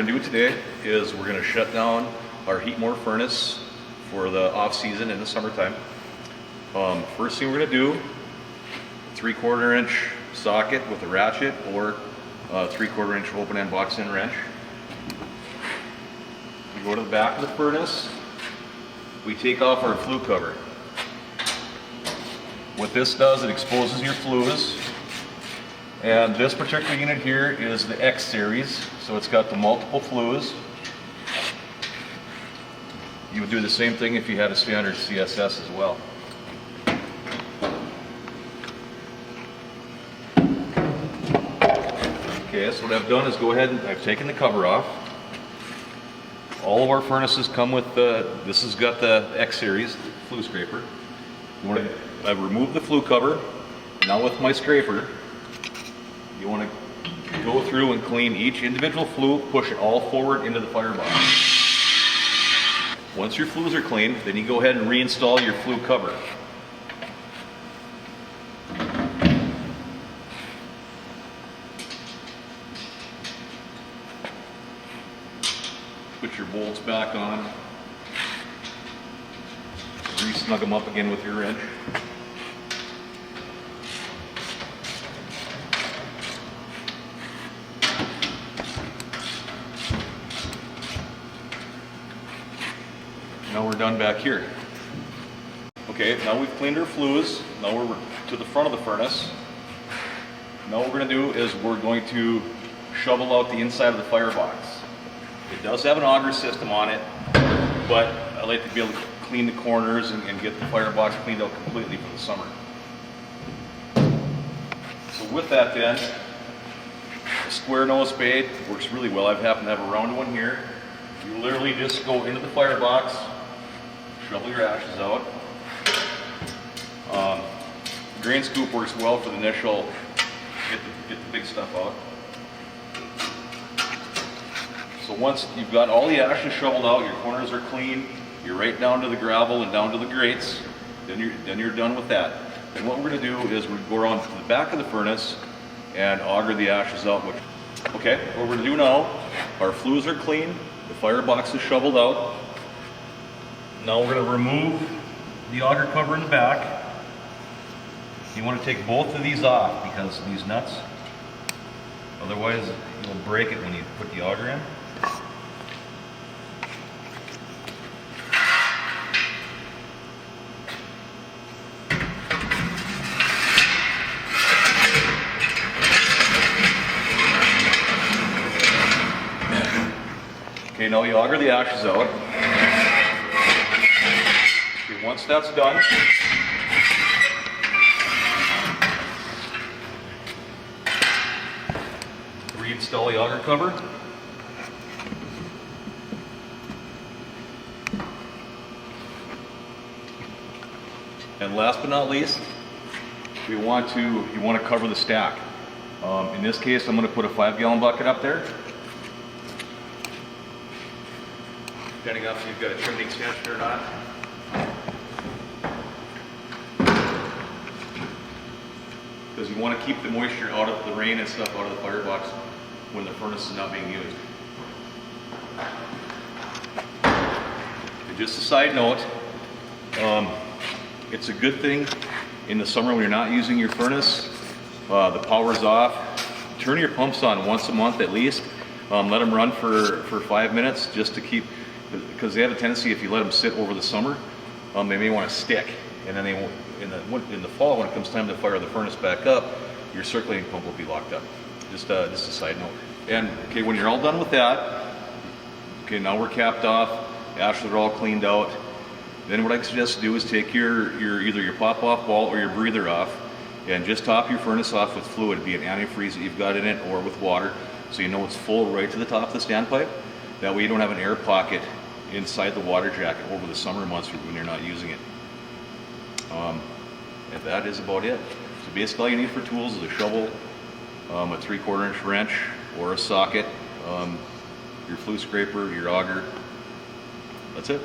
going to do today is we're going to shut down our Heatmor furnace for the off season in the summertime. First thing we're going to do, 3/4 inch socket with a ratchet or 3/4 inch open end box end wrench. We go to the back of the furnace, we take off our flue cover. What this does, it exposes your flues. And this particular unit here is the X series, so it's got the multiple flues. You would do the same thing if you had a standard CSS as well. Okay, so what I've done is go ahead and I've taken the cover off. All of our furnaces come with this has got the X series flue scraper. I've removed the flue cover. Now with my scraper, you want to go through and clean each individual flue, push it all forward into the firebox. Once your flues are clean, then you go ahead and reinstall your flue cover. Put your bolts back on. Re-snug them up again with your wrench. Now we're done back here. Okay, now we've cleaned our flues. Now we're to the front of the furnace. Now what we're going to do is we're going to shovel out the inside of the firebox. It does have an auger system on it, but I like to be able to clean the corners and get the firebox cleaned out completely for the summer. So with that then, a square nose spade works really well. I happen to have a round one here. You literally just go into the firebox, shovel your ashes out. Grain scoop works well for the initial, get the big stuff out. So once you've got all the ashes shoveled out, your corners are clean, you're right down to the gravel and down to the grates, then you're done with that. And what we're going to do is we go around to the back of the furnace and auger the ashes out. Okay, what we're going to do now, our flues are clean, the firebox is shoveled out. Now we're going to remove the auger cover in the back. You want to take both of these off because of these nuts. Otherwise, you'll break it when you put the auger in. Okay, now you auger the ashes out. Okay, once that's done, reinstall the auger cover. And last but not least, you want to cover the stack. In this case, I'm going to put a 5-gallon bucket up there. Depending on if you've got a chimney extension or not. Because you want to keep the moisture out of the rain and stuff out of the firebox when the furnace is not being used. And just a side note, it's a good thing in the summer when you're not using your furnace, the power's off, turn your pumps on once a month at least. Let them run for 5 minutes just to keep, because they have a tendency, if you let them sit over the summer, they may want to stick, and then they won't. In the fall, when it comes time to fire the furnace back up, your circulating pump will be locked up. Just a side note. And okay, when you're all done with that, okay, now we're capped off, ashes are all cleaned out. Then what I suggest to do is take your either your pop-off ball or your breather off, and just top your furnace off with fluid, be it antifreeze that you've got in it or with water, so you know it's full right to the top of the standpipe. That way you don't have an air pocket inside the water jacket over the summer months when you're not using it. And that is about it. So basically all you need for tools is a shovel, a 3/4 inch wrench or a socket, your flue scraper, your auger. That's it.